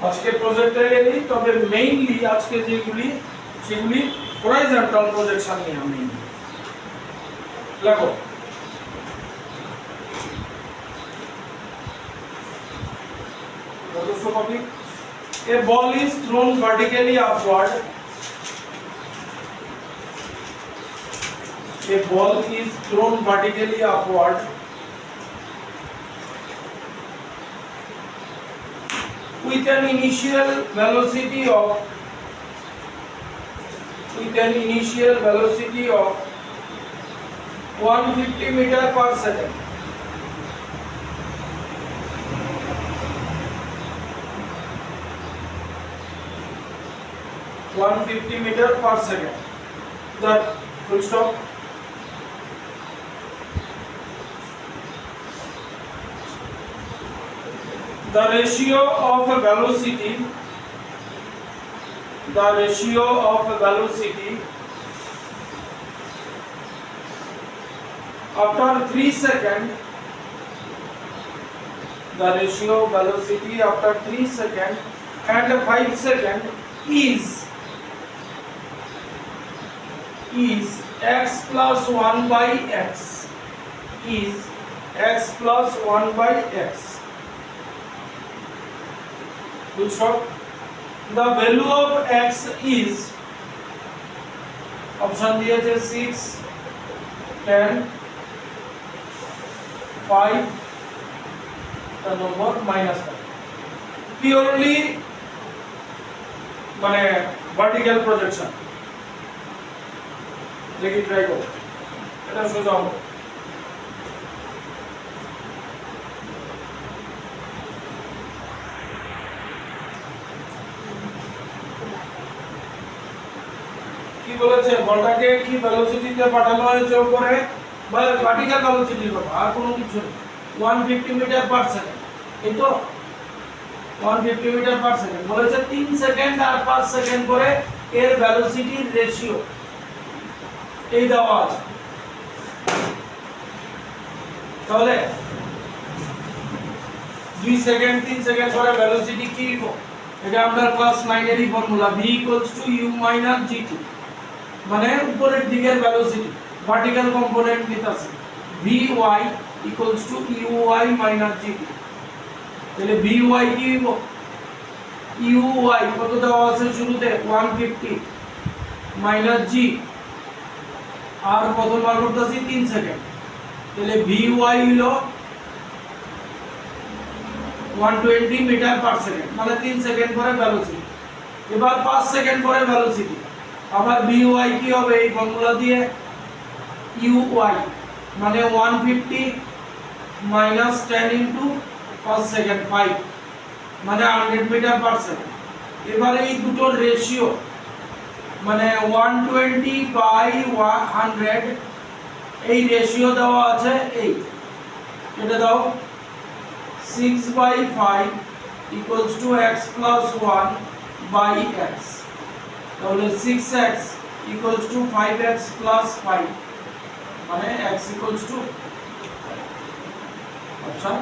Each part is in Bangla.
আজকে প্রজেক্টরে তবে মেইনলি আজকে যেগুলি সেগুলি হরাইজন্টাল প্রজেকশন নিয়ে আমি লেখো A ball is thrown vertically upward. A ball is thrown vertically upward with an initial velocity of 150 meter per second. meter per second. That full stop. The ratio of velocity after 3 seconds, and 5 seconds is x plus 1 by x. Full stop. The value of x is option দিয়েছে 6 10 5 the number minus 5 purely মানে vertical projection দেখি ট্রাই করো এটা সোজা হবে কি বলেছে বলটাকে কি ভেলোসিটিতে পাঠানো হয়েছে উপরে বা ভার্টিক্যাল ভেলোসিটির কথা আর কোনো কিছু না 150 মিটার পার সেকেন্ড এই তো 150 মিটার পার সেকেন্ড বলেছে 3 সেকেন্ড আর 5 সেকেন্ড করে এর ভেলোসিটির রেশিও এই দেওয়া আছে তাহলে 2 সেকেন্ড 3 সেকেন্ড করে ভেলোসিটি কি হবে এটা আমরা ক্লাস 9 এরই ফর্মুলা v u - gt মানে উপরের দিকের ভেলোসিটি ভার্টিক্যাল কম্পোনেন্ট নিতেছে vy u y - gt তাহলে vy কি হইব u y কত দেওয়া আছে শুরুতে 150 মাইনাস g আর কত বার করতেছি 3 সেকেন্ড তাহলে vy হলো 120 মিটার পার সেকেন্ড মানে 3 সেকেন্ড পরে ভেলোসিটি এবার 5 সেকেন্ড পরে ভেলোসিটি আবার vy কি হবে এই ফর্মুলা দিয়ে uy মানে 150 minus 10 into per second 5 মানে 100 মিটার পার সেকেন্ড এবারে এই দুটোর রেশিও মানে 120 বাই 100 এই রেশিও দেওয়া আছে এই এটা দাও 6 by 5 equals to x plus 1 by x তাহলে 6x equals to 5x plus 5 মানে x equals to option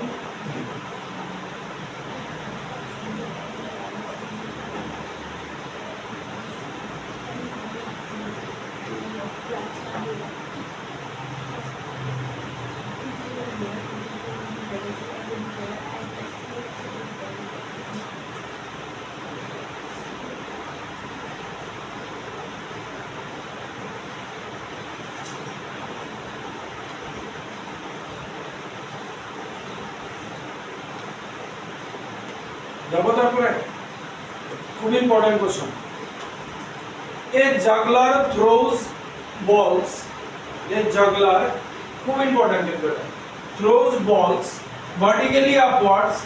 দেখো তারপরে খুব ইম্পর্টেন্ট কোশ্চেন এ জাগলার থ্রোজ বলস খুব ইম্পর্টেন্ট কিন্তু এটা throws balls vertically upwards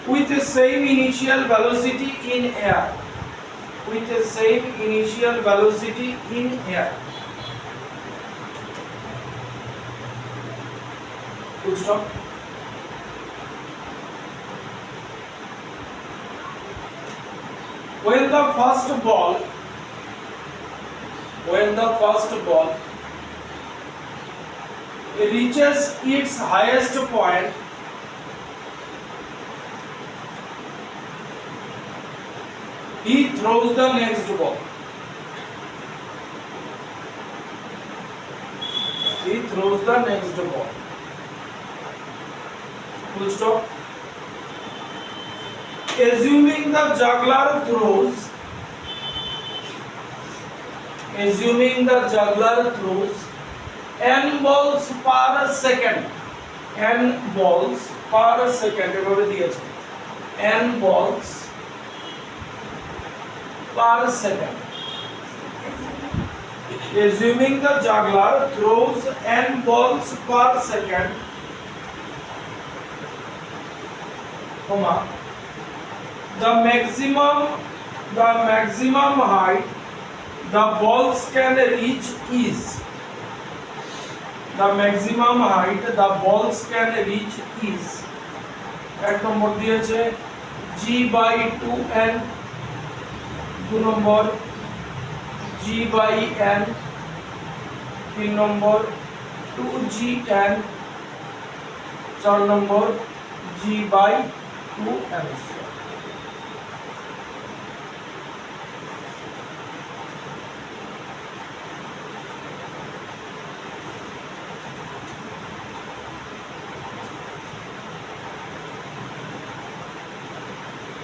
with the same initial velocity in air full stop when the first ball reaches its highest point throws the next ball. He throws the next ball. Full stop. Assuming the juggler throws n balls per second, n balls per second এভাবে দিয়েছে, n balls per second. Assuming the juggler throws n balls per second, comma, the maximum height the balls can reach is, the maximum height the balls can reach is, এক নম্বর দিয়েছে g by 2n, 2 number g by n, 3 number 2gn, 4 number g by 2n square.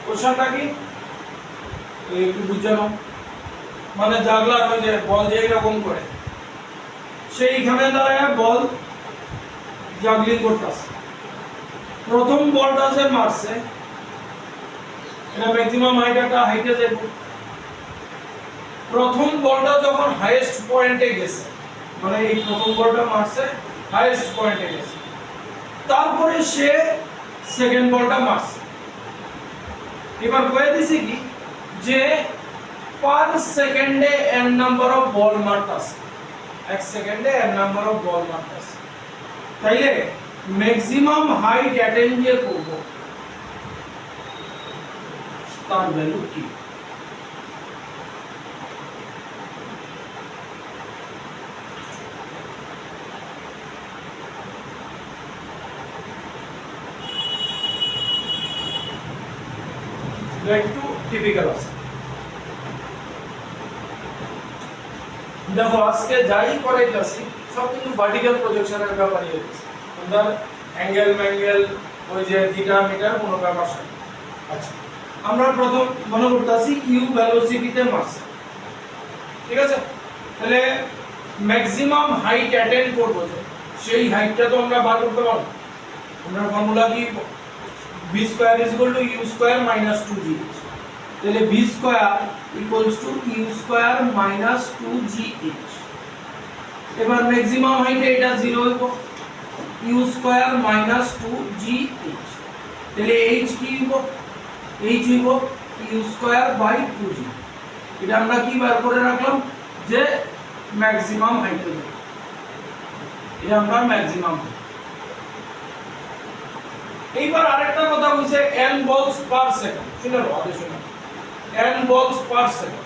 কোশ্চেনটা কি একটু বুঝানো, মানে জাগলার ওই যে বল যে এরকম করে সেইখানে দাঁড়ায় বল জাগলিং করতেছে, প্রথম বলটা যে মারছে এটা ম্যাক্সিমাম হাইটে যাবে, প্রথম বলটা যখন হাইয়েস্ট পয়েন্টে গেছে, মানে এই প্রথম বলটা মারছে হাইয়েস্ট পয়েন্টে গেছে, তারপরে সে সেকেন্ড বলটা মারছে। এবার কয়ে দিছি কি যে পার সেকেন্ডে n নাম্বার অফ বল মারতাছে, এক সেকেন্ডে n নাম্বার অফ বল মারতাছে, তাইলে ম্যাক্সিমাম হাইট অ্যাটেইন যে করব তার ভ্যালু কি? একটু টিপিক্যাল আছে। দেখো আজকে যাই করাইতেছি সব কিন্তু ভার্টিক্যাল প্রজেকশনের ব্যাপারই হচ্ছে, তোমরা অ্যাঙ্গেল ম্যাঙ্গেল ওই যে থিটা মিটার কোনো ব্যাপার না। আচ্ছা, আমরা প্রথম মনে করতেছি ইউ ভেলোসিটিতে মারছে, ঠিক আছে? তাহলে ম্যাক্সিমাম হাইট অ্যাটেইন করব, যে সেই হাইটটা তো আমরা বার করতে পারব। আমরা ফর্মুলা কি v square is equal to u square minus 2g, তাহলে v square equals to u square minus 2gh। এবার ম্যাক্সিমাম হাইট এটা 0 হইব, u square minus 2gh, তাহলে h কি হইব? h হইব u square by 2g। এটা আমরা কি বার করে রাখলাম যে ম্যাক্সিমাম হাইট হইব, এটা আমরা ম্যাক্সিমাম। এইবার আরেকটা কথা কইছে n বলস পার সেকেন্ড, শুনে নাও আগে শুনে, n বলস পার সেকেন্ড,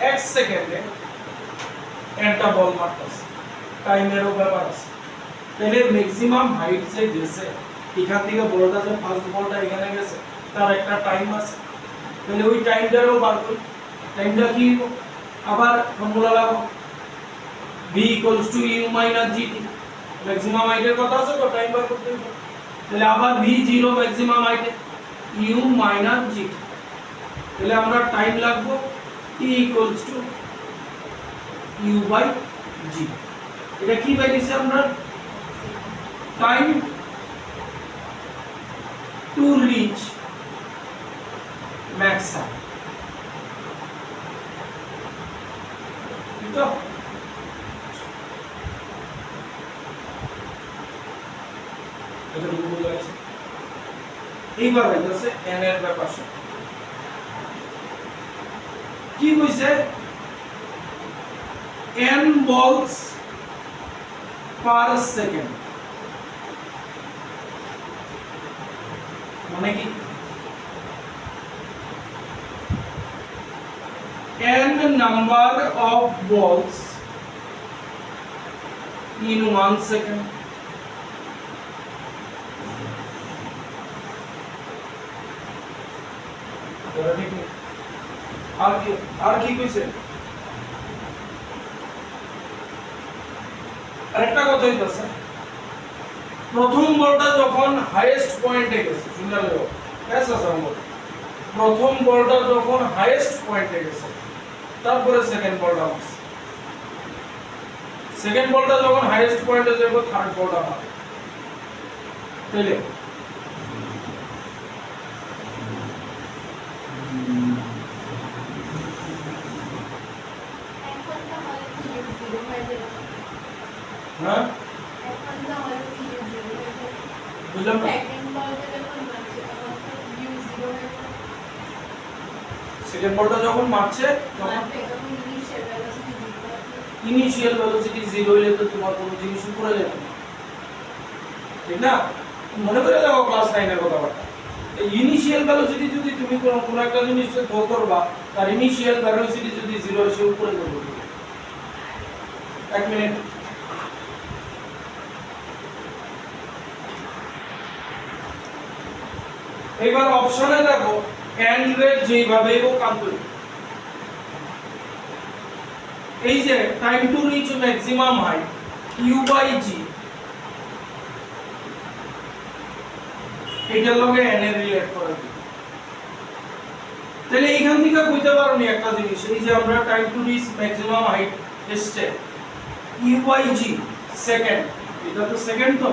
এক সেকেন্ডে একটা বল মারতেছে, টাইমেরও ব্যাপার আছে। তাহলে ম্যাক্সিমাম হাইট যে গেছে এখান থেকে বলটা যে ফার্স্ট বলটা এখানে গেছে তার একটা টাইম আছে, তাহলে ওই টাইমটারও বার করি। টাইমটা কি আবার ফর্মুলা লাগাও, v u - gt, ম্যাক্সিমাম হাইটের কথা আছে তো টাইম বার করতে হবে, তাহলে আবার v0 ম্যাক্সিমাম হাইটে u - gt, তাহলে আমরা টাইম লাগবো t u by g। এটা কি পাইছি আমরা? Time to reach max height, তো এটা বুঝতে পারছি। এইবার হইতাছে n এর ব্যাপার কি কইছে, n বলস পার সেকেন্ড, মানে কি n number of balls in 1 second, আর কি কইছে আরেকটা কথা হইতাছে প্রথম বলটা যখন হাইয়েস্ট পয়েন্টে গেছে শুনলে এসা সম্ভব প্রথম বলটা যখন হাইয়েস্ট পয়েন্টে গেছে তারপরে সেকেন্ড বলটা মারছে সেকেন্ড বলটা যখন হাইয়েস্ট পয়েন্টে যাবে থার্ড বলটা মারবে তাইলে হ্যাঁ বুঝলাম না সেকেন্ড বলটা যখন মারছে তখন ইনিশিয়াল ভেলোসিটি 0 হইলে তো তোমার কোনো জিনিস উপরে যাবে না ঠিক না মনে করে দেখো ক্লাস 9 এর কথাবার্তা এই ইনিশিয়াল ভেলোসিটি যদি তুমি কোনো একটা জিনিসকে থ্রো করবা তার ইনিশিয়াল ভেলোসিটি যদি 0 হয় সে উপরে যাবে এক মিনিট এবার অপশনে দেখো এন্ড রেট যেভাবে ও কান্ত এই যে time to reach maximum height u/g এটার লগে n এর রিলেট করে দিই তাহলে এইখান থেকে কইতে পারো নি একটা জিনিস এই যে আমরা time to reach maximum height টেস্টে u/g সেকেন্ড এটা তো সেকেন্ড তো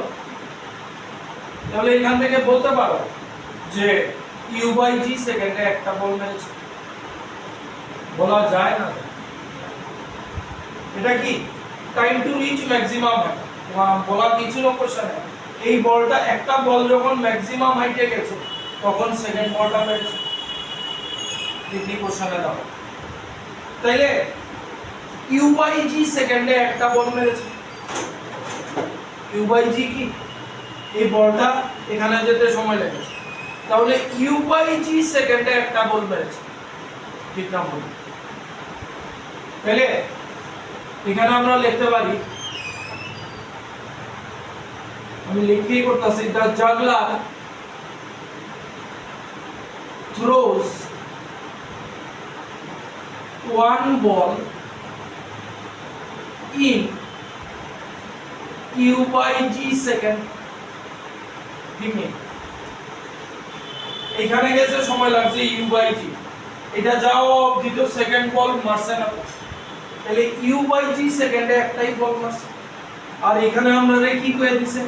তাহলে এখান থেকে বলতে পারো যে u/g সেকেন্ডে একটা বল মেরেছে বলা যায় না এটা কি time to reach maximum height বলা কিছু না কোশ্চেনে এই বলটা একটা বল যখন ম্যাক্সিমাম হাইটে গেছে তখন সেকেন্ড বলটা মেরেছে ডিগ্রি কোশ্চেনে দাও তাইলে u/g সেকেন্ডে একটা বল মেরেছে u/g কি এই বলটা এখানে যেতে সময় লেগেছে তাহলে u/g সেকেন্ডে একটা বল মেরেছে ঠিক না বল তাহলে এখানে আমরা লিখতে পারি আমি লিখেই করতেছি the juggler throws one ball in u/g second ঠিক নেই এখানে গেছে সময় লাগছে u/g এটা যাও অবধি তো সেকেন্ড বল মারছে না তাহলে u/g সেকেন্ডে একটাই বল মারছে আর এখানে আমরা কি কয়ে দিছে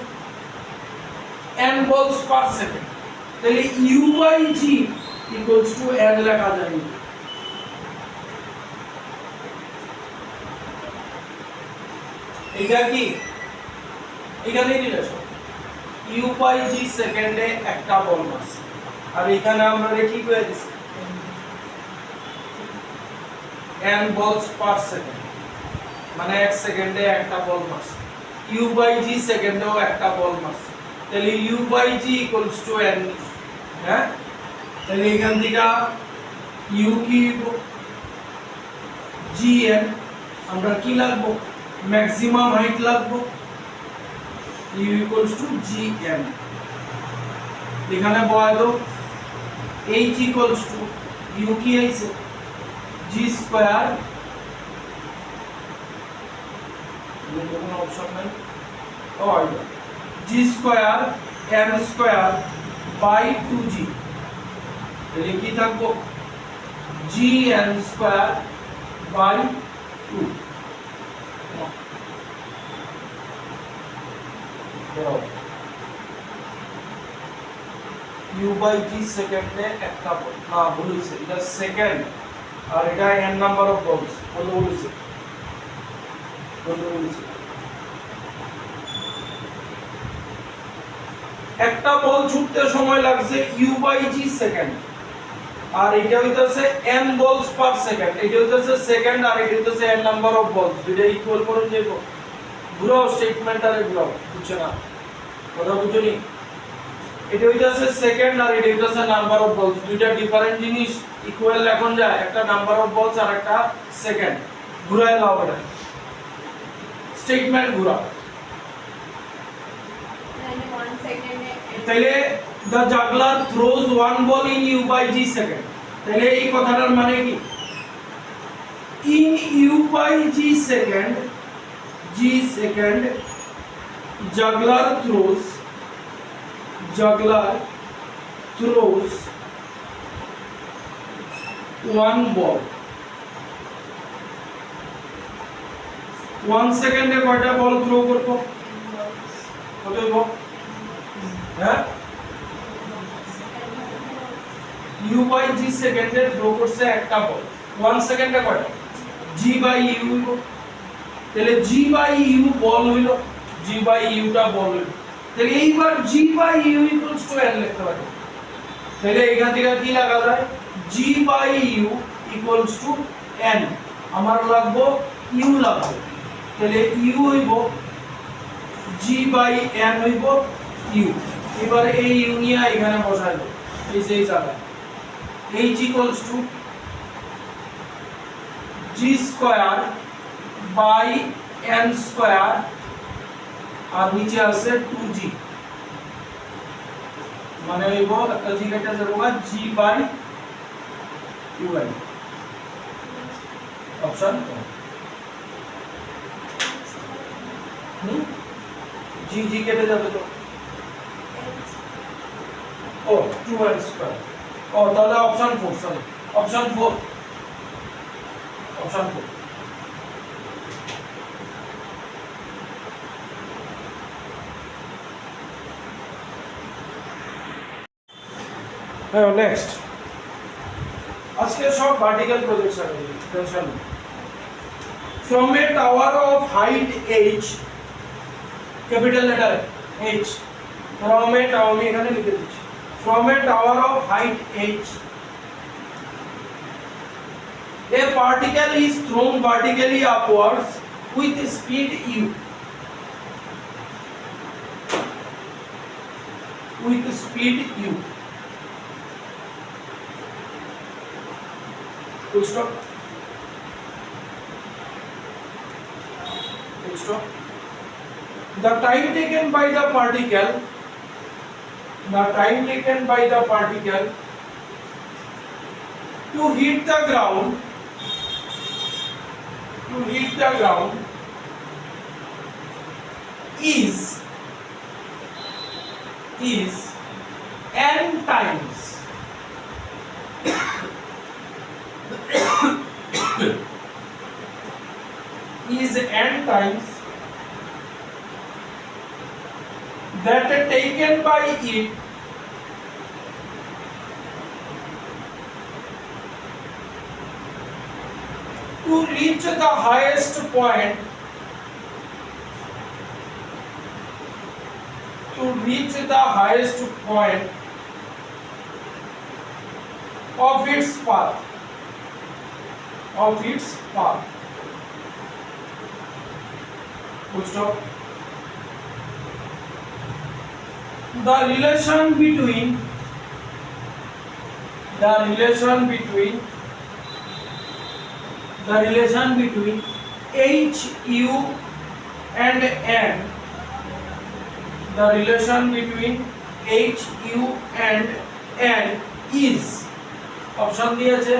n বলস পার সেকেন্ড তাহলে u/g ইকুয়ালস টু n লেখা যায় এটা কি এখানে রিলেশন u/g সেকেন্ডে একটা বল মারছে আর এখানে আমরা কি কয়ে দিছি n বলস পার সেকেন্ড মানে এক সেকেন্ডে একটা বল মারছে u/g সেকেন্ডেও একটা বল মারছে তাহলে u/g ইকুয়ালস টু n হ্যাঁ তাহলে এখান থেকে u কি gn আমরা কি লাগবো ম্যাক্সিমাম হাইট লাগবো u ইকুয়ালস টু gn এখানে বয় দাও h ইকুয়ালস টু u কি আইছে g স্কয়ার কোনো অপশন নাই ও আইলো g square n square by 2g তাহলে কি থাকবো gn স্কয়ার বাই 2 u/g সেকেন্ডে একটা বল না বলেছে এটা সেকেন্ড আর এটা n নাম্বার অফ বলস বলেছে একটা বল ছুটতে সময় লাগছে u/g সেকেন্ড আর এটা হইতাছে n বলস পার সেকেন্ড এটা হইতাছে সেকেন্ড আর এটা হইতাছে n নাম্বার অফ বলস দুইটা ইকুয়াল করুন যাবো ঘুরাও স্টেটমেন্ট আরে ঘুরাও বুঝছো না কথা বুঝুনি এটা হইতাছে সেকেন্ড আর এটা হইতাছে নাম্বার অফ বলস দুইটা ডিফারেন্ট জিনিস ইকুয়াল এখন যায় একটা নাম্বার অফ বলস আর একটা সেকেন্ড ঘুরায় লাও এটা স্টেটমেন্ট ঘুরাও তাহলে the juggler throws one ball in u/g second তাহলে এই কথাটার মানে কি in u by g second juggler throws one ball 1 সেকেন্ডে কয়টা বল থ্রো করব কত হইব হ্যাঁ u by g সেকেন্ডে থ্রো করছে একটা বল 1 সেকেন্ডে কয়টা g by u হইব তাহলে g by u বল হইল g by u টা বল হইল তাহলে এইবার g by u n লিখতে পারি তাহলে এখান থেকে কি লাগা যায় g by u n আমার লাগবো u লাগবে তাহলে u হইব g by n হইব u এবার এই u নিয়ে এখানে বসাই দাও এই যে জায়গা h g square by n square আর নিচে আছে 2g মানে হইব একটা g কেটে যাব g by un option g g কেটে যাবে তো ও 2n স্কয়ার ও তাহলে অপশন 4 সরি অপশন 4 হ্যাঁ নেক্সট আজকে সব vertical projection tension from a tower of height h capital letter h from a tower আমি এখানে লিখে দিচ্ছি from a tower of height h a particle is thrown vertically upwards with speed u full stop the time taken by the particle to hit the ground is n times that taken by it to reach the highest point of its path full stop the relation between h u and n is option দিয়েছে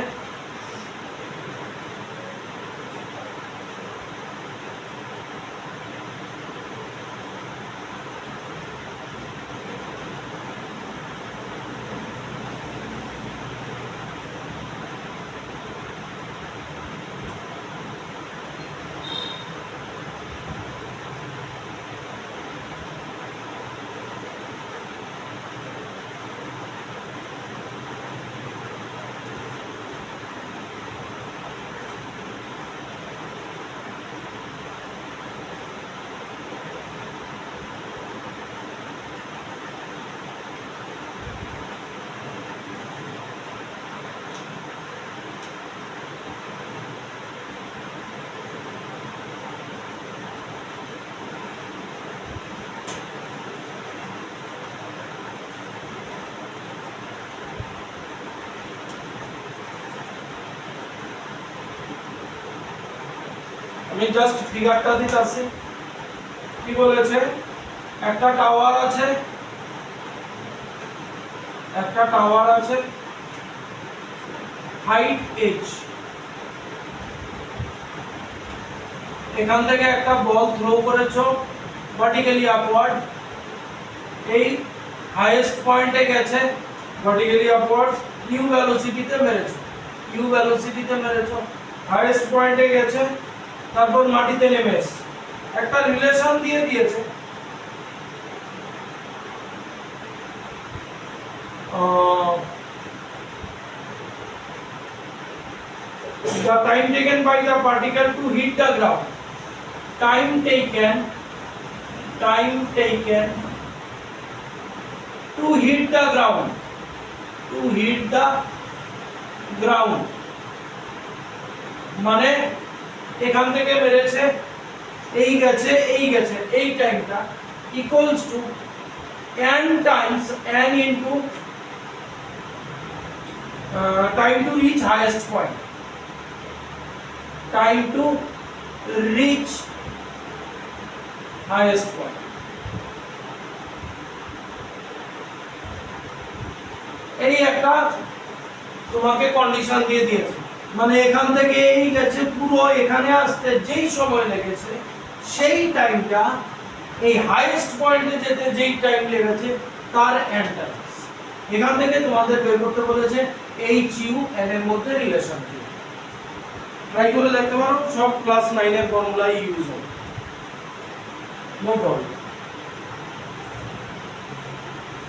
আমি জাস্ট ফিগারটা দিতেছি কি বলেছে একটা টাওয়ার আছে হাইট h এখান থেকে একটা বল থ্রো করেছো ভার্টিক্যালি আপওয়ার্ড, এই হাইয়েস্ট পয়েন্টে গেছে ভার্টিক্যালি আপওয়ার্ড, ইউ ভেলোসিটিতে মেরেছো, ইউ ভেলোসিটিতে মেরেছো, হাইয়েস্ট পয়েন্টে গেছে, তারপর মাটিতে নেমে এসেছে। একটা রিলেশন দিয়ে দিয়েছে, the time taken by the particle to hit the ground, time taken to hit the ground, to hit the ground মানে এখান থেকে বেরেছে, এই গেছে, এই গেছে, এই টাইমটা equals to n times n into time to reach highest point, time to reach highest point। এই একটা তোমাকে কন্ডিশন দিয়ে দিয়েছে, মানে এখান থেকে এই গেছে পুরো এখানে আসতে যেই সময় লেগেছে সেই টাইমটা এই হাইয়েস্ট পয়েন্টে যেতে যেই টাইম লেগেছে তার n টাইমস। এখান থেকে তোমাদের বের করতে বলেছে h u n এর মধ্যে রিলেশন কি। ট্রাই করে দেখতে পারো, সব ক্লাস 9 এর ফর্মুলাই ইউজ হবে, নো প্রবলেম।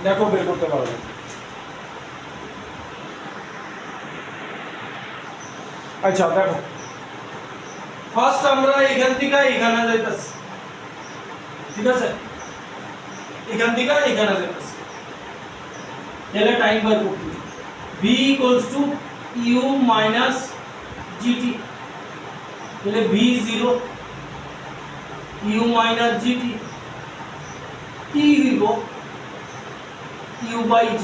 দেখো বের করতে পারবে। আচ্ছা দেখো, ফার্স্ট আমরা এখান থেকে এখানে যাইতাছি, ঠিক আছে, এখান থেকে এখানে যাইতাছি, তাহলে টাইম বার করতে v = u - gt, তাহলে v 0 u - gt, t হইব u/g,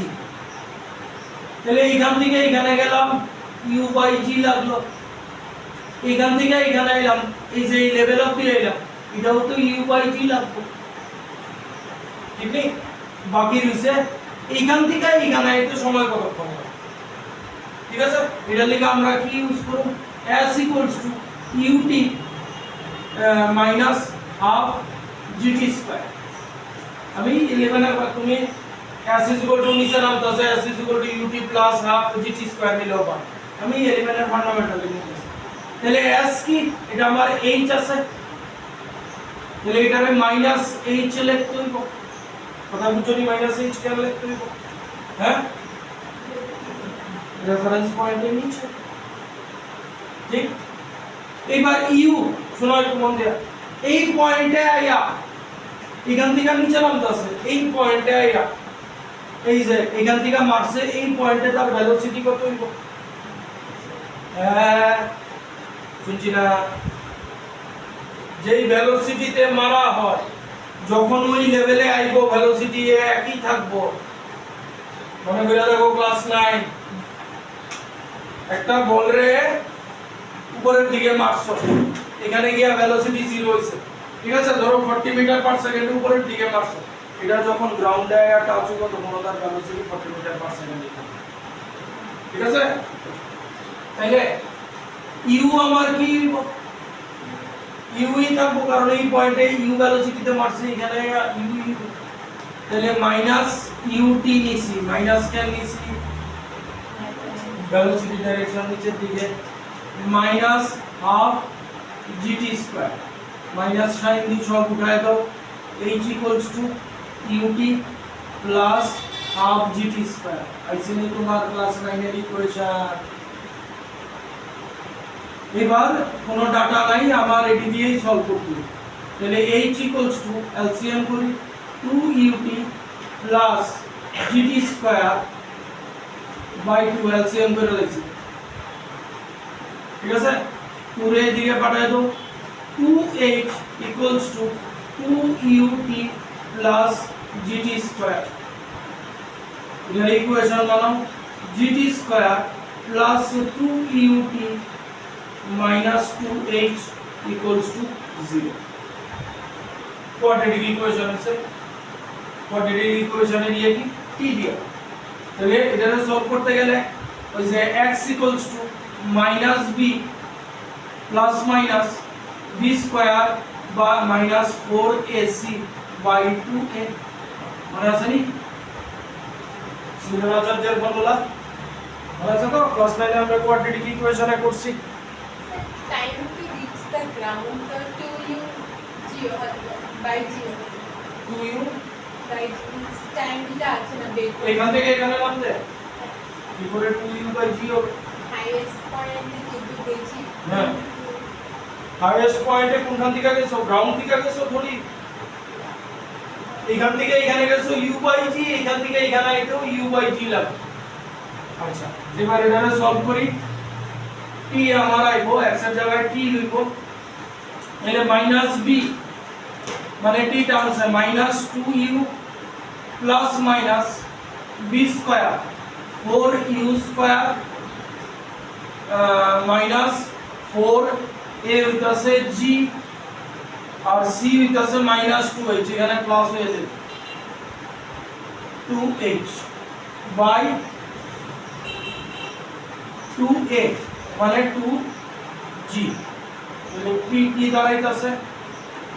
তাহলে এখান থেকে এখানে গেলাম u/g লাগলো, এখান থেকে এখানে এলাম, এই যে লেভেল অফ দিয়ে এলাম, এটাও তো u/g লাগবে, ঠিক নেই? বাকি রইছে এইখান থেকে এখানে এতে সময় কতক্ষণ হবে, ঠিক আছে? এটা লিখে আমরা কি ইউজ করব, s = ut minus half gt²। আমি 11 এর তুমি s = নিচে নামতাছে, s = ut plus half gt² নিলেও পারো। আমি 11 এর ফান্ডামেন্টাল লিখতেছি। তাহলে s কি, এটা আমার h আছে, তাহলে এটারে মাইনাস h লিখতে হইব, কথা বুঝছনি? মাইনাস h কেন লিখতে হইব? হ্যাঁ, রেফারেন্স পয়েন্টের নিচে, ঠিক? এবার ইউ, শোনো একটু মন দিয়া, এই পয়েন্টে আইয়া এখান থেকে নিচে নামতাছে, এই পয়েন্টে আইয়া এই যে এখান থেকে মারছে, এই পয়েন্টে তার ভেলোসিটি কত হইব? হ্যাঁ, শুনছি না? যেই ভেলোসিটিতে মারা হয়, যখন ওই লেভেলে আইব ভেলোসিটি একই থাকবো। মনে করে দেখো ক্লাস 9, একটা বল রে উপরের দিকে মারছো, এখানে গিয়া ভেলোসিটি 0 হইছে, ঠিক আছে? ধরো 40 মিটার পার সেকেন্ড উপরের দিকে মারছো, এটা যখন গ্রাউন্ডে আয়া টাচ হইব তখন তার ভেলোসিটি 40 মিটার পার সেকেন্ড হবে, ঠিক আছে? তাইলে ইউ আমার কি ইউ ই থাকবো, কারণ এই পয়েন্টে ইউ ভেলোসিটিতে মারছে, এখানে ইউ, তাহলে মাইনাস ইউটি নিছি, মাইনাস কেন নিছি? ভেলোসিটি ডাইরেকশন নিচের দিকে, minus half gt², minus sine দিয়ে সব উঠায় দাও, h = ut plus half gt²। আইসিনি তোমার ক্লাস 9 এর ইকুয়েশন। এবার কোনো ডাটা নাই, আমার এটি দিয়েই সলভ করতে হবে। তাহলে h = এলসিএম করি 2ut প্লাস gt²/2, এলসিএম করে লিখছি, ঠিক আছে? 2 রে দিকে পাঠায় দাও, 2h = 2ut প্লাস gt², এর ইকুয়েশন বানাও, gt² plus 2ut minus 2h equals to 0। Quadratic equation আছে, কোয়াড্রেটিক ইকুয়েশনের ইয়ে কি t দিয়া, তাহলে এটারে সলভ করতে গেলে ওই যে x equals to minus b plus minus b square বা মাইনাস 4ac বাই 2a মনে আছে নি সিঙ্গলাচার্যের ফর্মুলা মনে আছে তো ক্লাস 9 এ আমরা কোয়াড্রেটিক ইকুয়েশনে করছি time to reach the ground 2u geo by geo 2u by time যেটা আছে না বের এখান থেকে এখানে নামতে কি করে 2u বাই g হবে হাইয়েস্ট পয়েন্টে যেতে পেয়েছি হ্যাঁ হাইয়েস্ট পয়েন্টে কোনখান থেকে গেছো গ্রাউন্ড থেকে গেছো থোড়ি এখান থেকে এখানে গেছো u বাই g এখান থেকে এখানে আইতেও u বাই g লাগবে আচ্ছা এবার এটারে সলভ করি t আমার আইবো x এর জায়গায় t হইব তাহলে মাইনাস b মানে t টার্মস है -2u plus minus b square 4u square minus 4a হইতাছে g আর c হইতাছে -2h এখানে প্লাস হয়ে যাবে 2h বাই 2a মানে 2g তাহলে p কি দাঁড়াইতাছে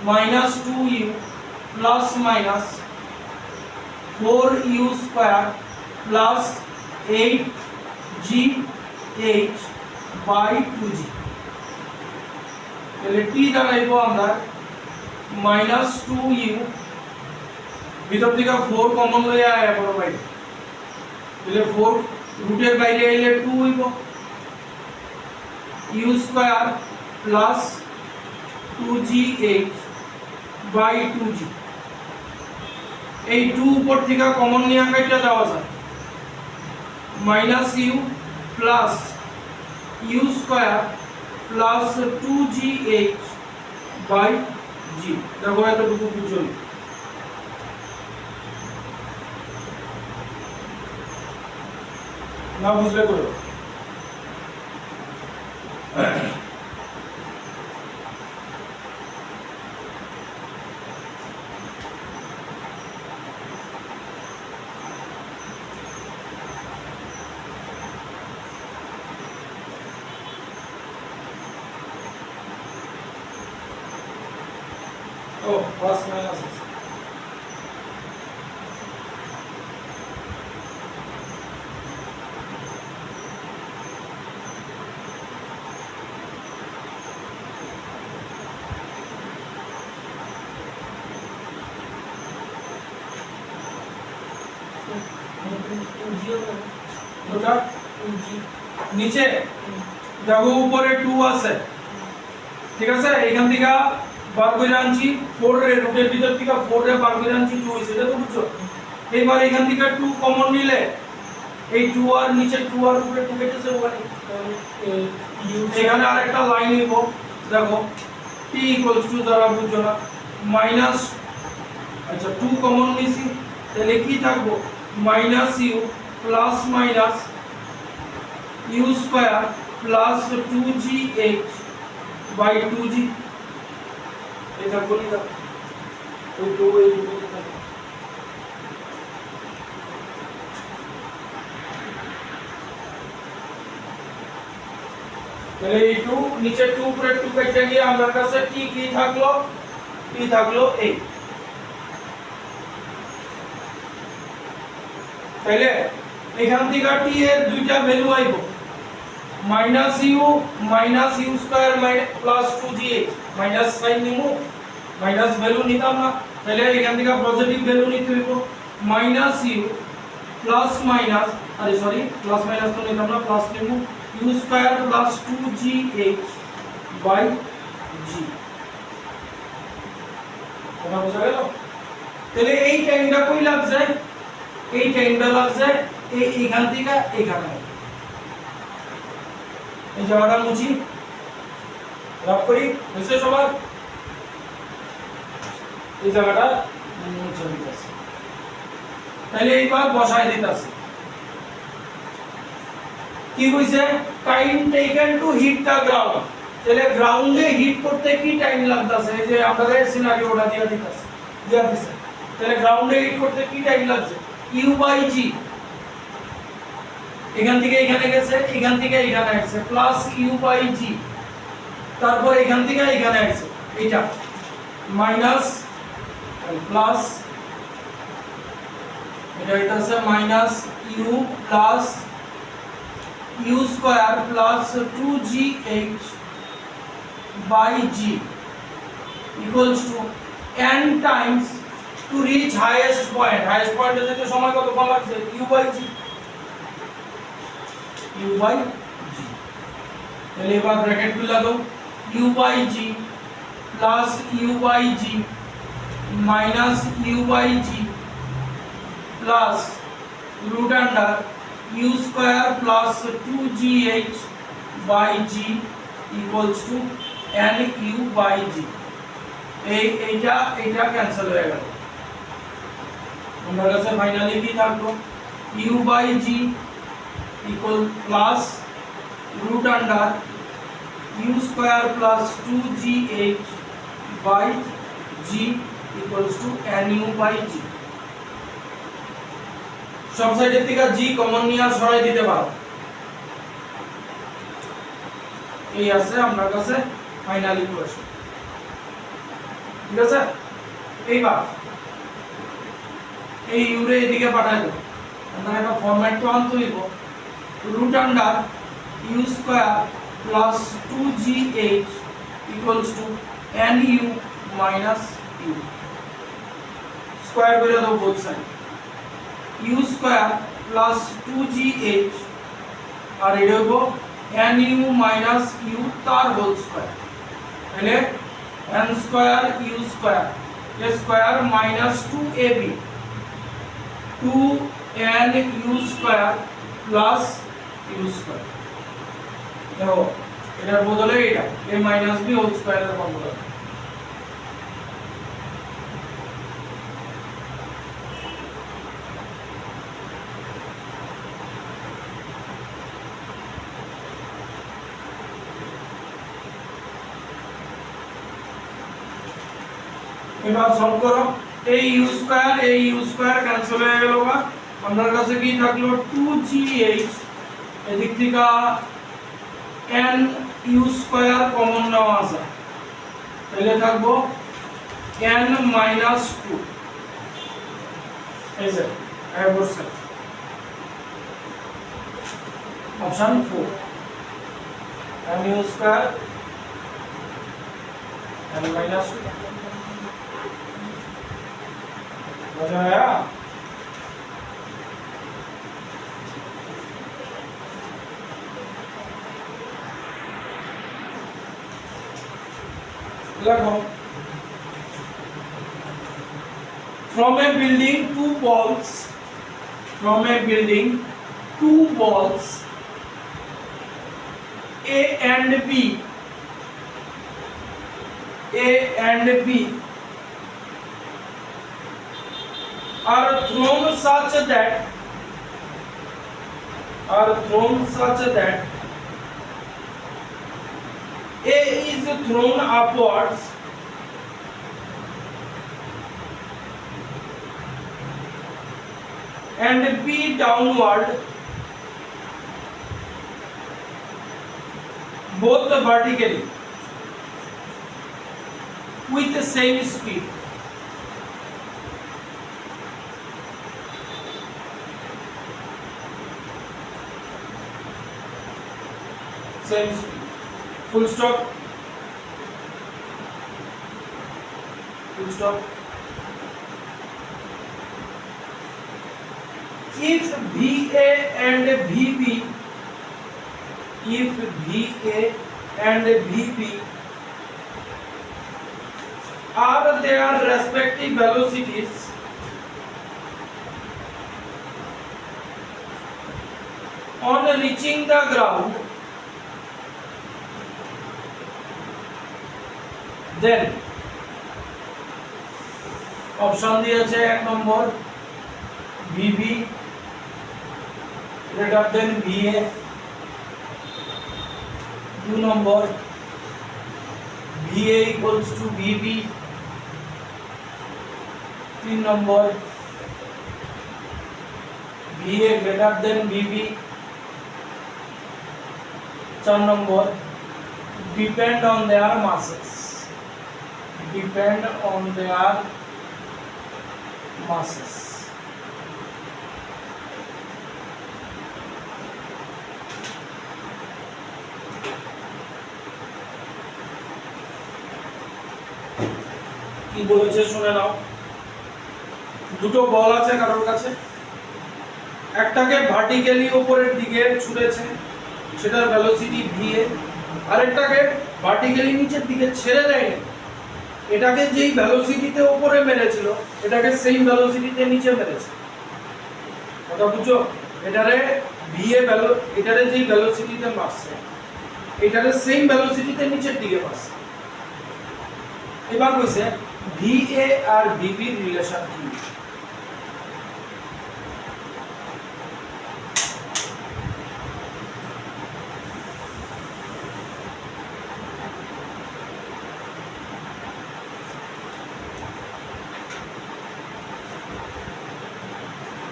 -2u plus minus 4u square plus 8gh by 2g তাহলে t দাঁড়াইবো আমরা -2u ভিতর থেকে 4 কমন লয়ে আয়া বড় ভাই তাহলে 4 রুটের বাইরে আইলে 2 হইব u square plus 2gh by 2g এই 2 উপর থেকে কমন নিয়ে কাইটা দেওয়া যায় -u plus u square plus 2gh by g দেখো এতটুকু বুঝুন না বুঝলে করো ও প্লাস মাইনাস নিচে দেখো উপরে 2 আছে ঠিক আছে এখান থেকে বার করে আনছি 4 এর রুটের ভিতর থেকে 4 এর বার করে আনছি 2 হইছে এটা তো বুঝছো এবার এখান থেকে 2 কমন নিলে এই 2 আর নিচে 2 আর উপরে 2 কেটেছে ওখানে এখানে আরেকটা লাইন নিব দেখো t দ্বারা বুঝছো না মাইনাস আচ্ছা 2 কমন নিছি তাহলে কি থাকবো -u plus minus u square plus 2gh by 2g এটা বলি দাও ওই 2 এই 2 থাকে তাহলে এই 2 নিচে 2 উপরে 2 কেটে গিয়ে আমার কাছে t কি থাকলো t থাকলো এই তাহলে এখান থেকে t এর দুইটা ভ্যালু আইবো -u square plus 2gh minus sine নিমু মাইনাস ভ্যালু নিতাম না তাহলে এখান থেকে পজিটিভ ভ্যালু নিতে হইব -u প্লাস মাইনাস আরে সরি প্লাস মাইনাস তো নিতাম না প্লাস নিমু u square plus 2gh by g কথা বুঝা গেল তাহলে এই টাইমটা কই লাগছে এই টাইমটা লাগছে এইখান থেকে এইখানে এই জায়গাটা মুছি রাফ করি বুঝছো সবার এই জায়গাটা মুছে দিতেছি তাহলে এইবার বসাই দিতেছি কি কইছে time taken to hit the ground তাহলে গ্রাউন্ডে হিট করতে কি টাইম লাগতাছে এই যে আমাদের সিনারিওটা দিয়া দিতেছে তাহলে গ্রাউন্ডে হিট করতে কি টাইম লাগছে u বাই g এখান থেকে এখানে গেছে এখান থেকে এখানে আসছে প্লাস u বাই g তারপর এখান থেকে এখানে আসছে এটা মাইনাস প্লাস, এটা হইতাছে minus u plus u square plus 2gh by g equals to n times to reach highest point. Highest point এ যেতে সময় কতক্ষণ লাগছে? u by g, u by g। তাহলে এবার ব্র্যাকেট খুলে দাও, u by g plus u by g minus u by g plus root under u square plus 2gh by g equals to n u by g। এইটা ক্যান্সেল হয়ে গেল। আমার কাছে ফাইনালি কি থাকলো? u by g equal plus root under u square plus 2gh by g equals to nu by g। সব সাইডের থেকে g কমন নিয়ে আর সরাই দিতে পারো। এই আছে আপনার কাছে ফাইনাল ইকুয়েশন। ঠিক আছে, এইবার এই ইউরে এদিকে পাঠাই দেব। আমরা একটা ফরম্যাট তো আনতে হইব, root under u square plus 2gh equals to nu minus u. Square করে দাও both side, u square plus 2gh আর এটা হইব nu মাইনাস ইউ তার হোল স্কয়ার, তাহলে n square u square a square minus 2ab 2n u square plus u square. দেখো এটার বদলে এটা a মাইনাস b হোল স্কয়ারের ফর্মুলা। এবার সলভ করো, এই ইউ স্কয়ার ক্যান্সেল হয়ে গেল। বা আপনার কাছে কি থাকলো? 2gh, এদিক থেকে n u স্কয়ার কমন নেওয়া আছে, তাহলে থাকবো n মাইনাস 2। এই যে বসছে option 4, n u square n minus 2। मजा आया? लगो from a building two balls A and B are thrown such that A is thrown upwards and B downward, both vertically with the same speed. Same speed. Full stop. If VA and VB are their respective velocities, on reaching the ground, then option দিয়েছে 1 নম্বর VB greater than VA, 2 number VA equals to VB, 3 number VA greater than VB, 4 number depend on their masses. Depend on their masses. কি বলেছে শুনে নাও। দুটো বল আছে কারোর কাছে, একটাকে ভার্টিক্যালি উপরের দিকে ছুঁড়েছে, সেটার ভেলোসিটি va, আরেকটাকে ভার্টিক্যালি নিচের দিকে ছেড়ে দেয়নি, এটাকে যেই ভেলোসিটিতে উপরে মেরেছিল এটাকে সেম ভেলোসিটিতে নিচে মেরেছে। কথা বুঝছো? এটারে এটারে যেই ভেলোসিটিতে মারছে এটারে সেম ভেলোসিটিতে নিচের দিকে মারছে। এবার কইছে va আর vb এর রিলেশন কি?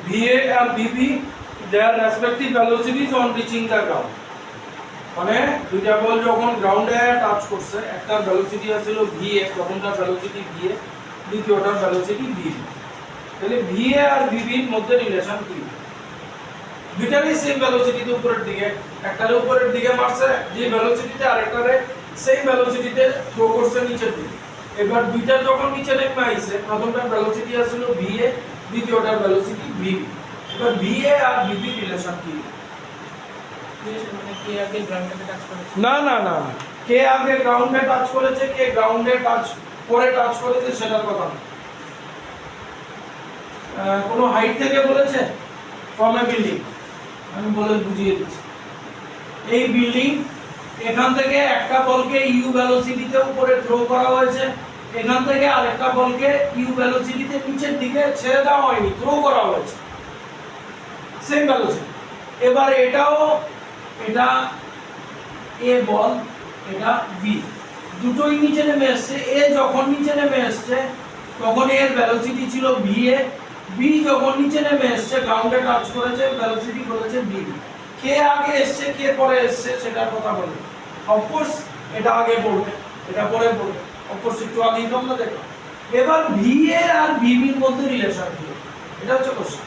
va আর vb their respective velocities on reaching the ground, মানে দুইটা বল যখন গ্রাউন্ডে টাচ করছে, একটার ভেলোসিটি ছিল va, তখনটার ভেলোসিটি va, দ্বিতীয়টার ভেলোসিটি vb। তাহলে va আর vb এর মধ্যে রিলেশন কি? দুইটারই সেম ভেলোসিটিতে উপরের দিকে, একটারে উপরের দিকে মারছে যে ভেলোসিটিতে, আরেকটারে সেম ভেলোসিটিতে থ্রো করছে নিচের দিকে। এবার দুইটা যখন নিচে নেমে আইছে, প্রথমটার ভেলোসিটি ছিল va, দ্বিতীয়টার ভেলোসিটি vb। এবার va আর vb রিলেশন কি? না না না, কে আগে গ্রাউন্ডে টাচ করেছে, কে গ্রাউন্ডে টাচ করেছে সেটার কথা না। কোনো হাইট থেকে বলেছে ফ্রম এ বিল্ডিং, আমি বলে বুঝিয়ে দিচ্ছি। এই বিল্ডিং, এখান থেকে একটা বলকে ইউ ভেলোসিটিতে উপরে থ্রো করা হয়েছে, এখান থেকে আরেকটা বলকে ইউ ভেলোসিটিতে নিচের দিকে ছেড়ে দেওয়া হয়নি, থ্রো করা হয়েছে সেম ভেলোসিটি। এবার এটা এ বল, এটা বি, দুটোই নিচে নেমে এসছে। এ যখন নিচে নেমে এসছে তখন এর ভেলোসিটি ছিল va, বি যখন নিচে নেমে এসছে গ্রাউন্ডে টাচ করেছে, ভেলোসিটি করেছে vb। কে আগে এসছে কে পরে এসছে সেটার কথা বলবো। অফকোর্স এটা আগে পড়বে, এটা পরে পড়বে, অফকোর্স একটু আগেই তোমরা দেখো। এবার va আর vb এর মধ্যে রিলেশন কি? এটা হচ্ছে কোশ্চেন।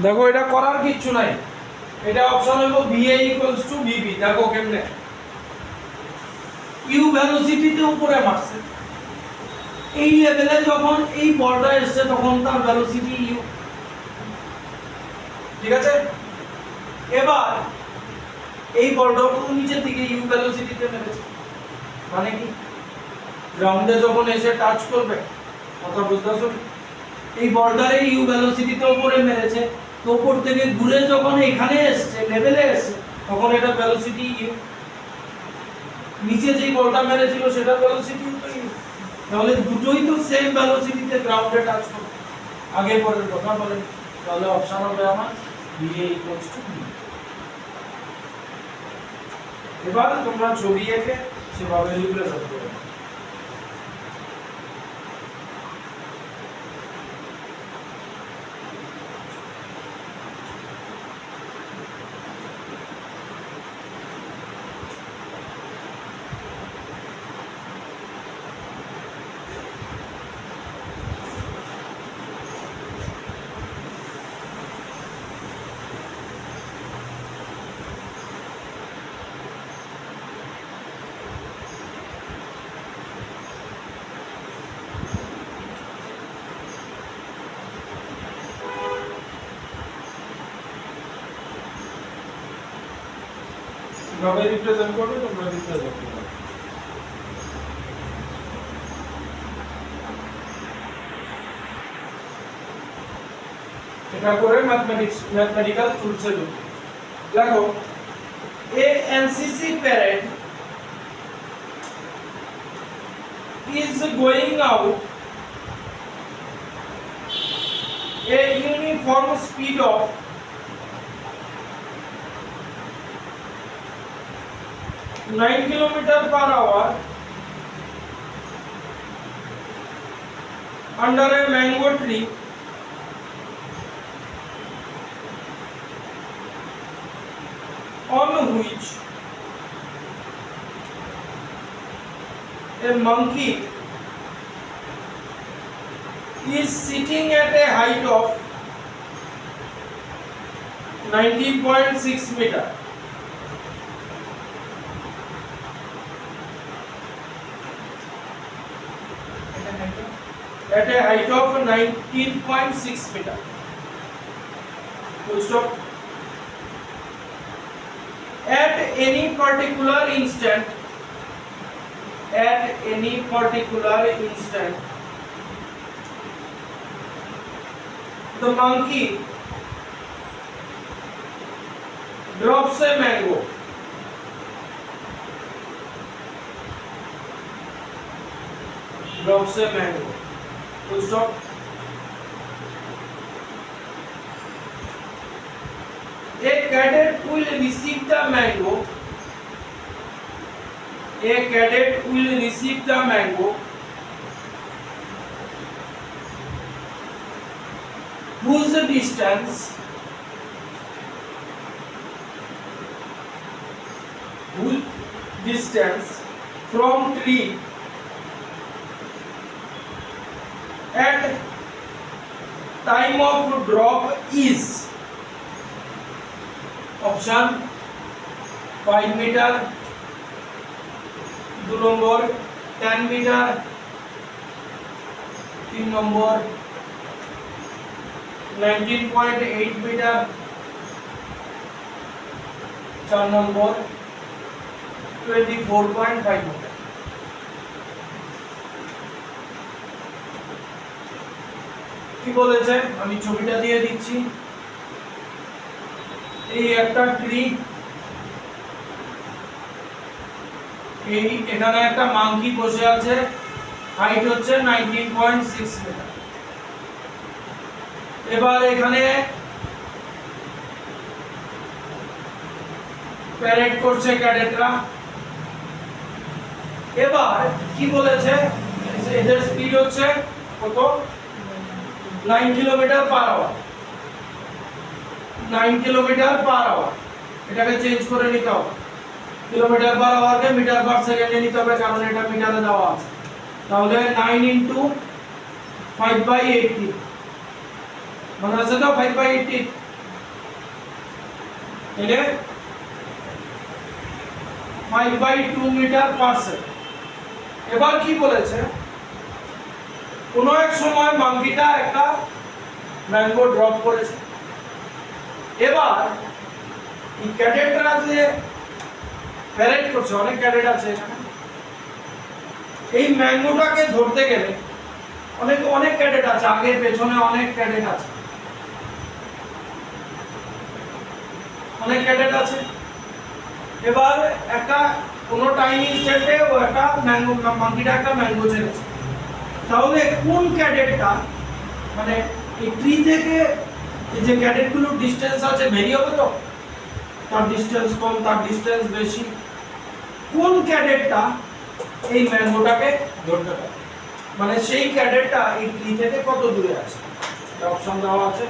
দেখো এটা করার কিচ্ছু নাই, এটা অপশন হলো va ইকুয়ালস টু vb। দেখো কেমনে, ইউ ভেলোসিটিতে উপরে মারছে, এই লেভেলে যখন এই বলটা এসছে তখন তার ভেলোসিটি ইউ, ঠিক আছে? এবার এই বলটা নিচের দিকে ইউ ভেলোসিটিতে মেরেছে, মানে কি গ্রাউন্ডে যখন এসে টাচ করবে, কথা বুঝতেছো? এই বলটারে ইউ ভেলোসিটিতে উপরে মেরেছে, তো উপর থেকে ঘুরে যখন এখানে এসছে লেভেলে এসছে তখন এটা ভেলোসিটি ইউ, নিচে যেই বলটা মেরেছিল সেটা ভেলোসিটি তো ইউ। তাহলে দুটোই তো সেম ভেলোসিটিতে গ্রাউন্ডে টাচ করবে। আগে পরের কথা বলেন, তাহলে অপশন হবে আমার va ইকুয়ালস টু b। এবার তোমরা ছবি এঁকে সেভাবে রিপ্রেজেন্ট করবে। কিভাবে রিপ্রেজেন্ট করবে তোমরা রিপ্রেজেন্ট করবে। এটা করে ম্যাথমেটিক্যাল টুলসে ঢুকবে। দেখো a NCC parent is going out a uniform speed of 9 km/h under a mango tree on which a monkey is sitting at a height of 19.6 meter. At a height of 19.6 meter. Full stop. At any particular instant, the monkey drops a mango. Full stop. A cadet will receive the mango. Whose distance from tree at time of drop is option 5 meter, 2 number 10 meter, 3 number 19.8 meter, 4 number 24.5 meter. কি বলেছে আমি ছবিটা দিয়ে দিচ্ছি। এই একটা ট্রি, এই এখানে একটা মাঙ্কি বসে আছে, হাইট হচ্ছে 19.6 মিটার। এবার এখানে প্যারেড করছে ক্যাডেটরা। এবার কি বলেছে, এদের স্পিড হচ্ছে কত, 9 kilometre per hour. 9 kilometre per hour, এটাকে চেঞ্জ করে নিতে হবে। কিলোমিটার পার আওয়ারকে মিটার পার সেকেন্ডে নিতে হবে, কারণ এটা মিটারে দেওয়া আছে। তাহলে 9 ইনটু 5/80, মনে আছে তো 5/80, তাহলে 5/2 মিটার পার সেকেন্ড। এবার কি বলেছে, কোন এক সময় মাঙ্কিটা একটা ম্যাঙ্গো ড্রপ করেছে। এবার এই ক্যাডেটরা যে প্যারেড করছে, অনেক ক্যাডেট আছে এখানে, এই ম্যাঙ্গোটাকে ধরতে গেলে অনেক ক্যাডেট আছে, আগে পেছনে অনেক ক্যাডেট আছে। এবার একটা কোন টাইম ইনস্ট্যান্টে ও একটা মাঙ্কিটা একটা ম্যাঙ্গো ছেড়েছে। তাহলে কোন ক্যাডেটটা, মানে এই ট্রি থেকে এই যে ক্যাডেটগুলোর ডিসটেন্স আছে ভেরি হবে তো, তার ডিসটেন্স কম, তার ডিসটেন্স বেশি, কোন ক্যাডেটটা এই ম্যাঙ্গোটাকে ধরতে পারে, মানে সেই ক্যাডেটটা এই ট্রি থেকে কত দূরে আছে, অপশন দেওয়া আছে।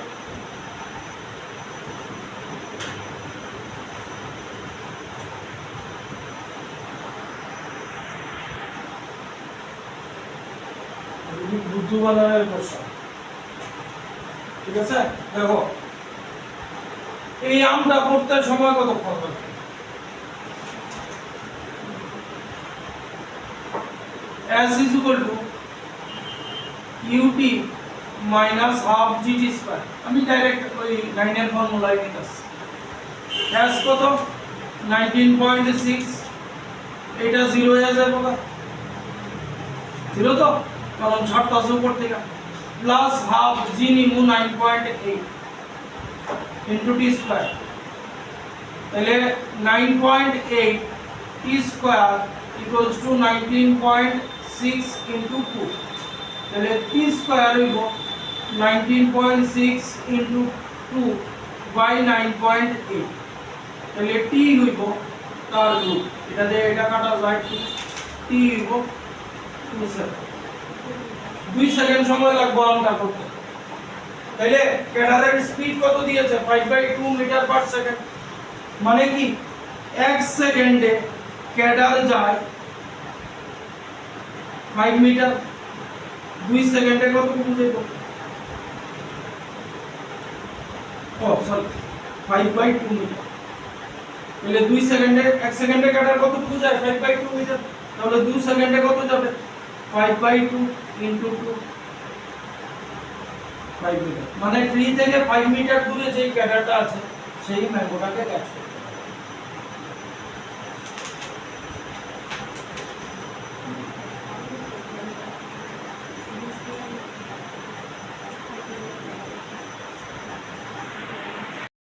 বুদ্ধিমানের প্রশ্ন, ঠিক আছে। দেখো এই আমটা পড়তে সময় কতক্ষণ লাগে, s is equal to ut minus half gt square। আমি ডাইরেক্ট ওই লাইনের ফর্মুলাই নিতেছি। s কত 19.6, এটা 0 হয়ে যাবে কত, 0 তো, কারণ 60 উপর থেকে, প্লাস হাফ জি নিমু 9.8 ইনটু টি স্কয়ার, তাহলে 9.8 টি স্কয়ার ইকুয়ালস টু 19.6 ইনটু 2, তাহলে টি স্কয়ার হইব 19.6 ইনটু 2 বাই 9.8, তাহলে টি হইব তার রুট, এটা দিয়ে এটা কাটা যায়, টি হইব 27। 2 সেকেন্ড সময় লাগবে অঙ্কটা করতে। তাইলে ক্যাডারের স্পিড কত দিয়েছে 5/2 মিটার পার সেকেন্ড, মানে কি 1 সেকেন্ডে ক্যাডার যায় 5 মিটার, 2 সেকেন্ডে কতটুকু যাইব? ও সরি 5/2 মিটার। তাহলে 2 সেকেন্ডে 1 সেকেন্ডে ক্যাডার কতটুকু যায় 5/2 মিটার, তাহলে 2 সেকেন্ডে কত যাবে 5/2 ইনটু 2 5 মিটার, মানে 3 থেকে 5 মিটার দূরে যেই ক্যাডারটা আছে সেই ম্যাঙ্গোটাকে ক্যাচ করবে।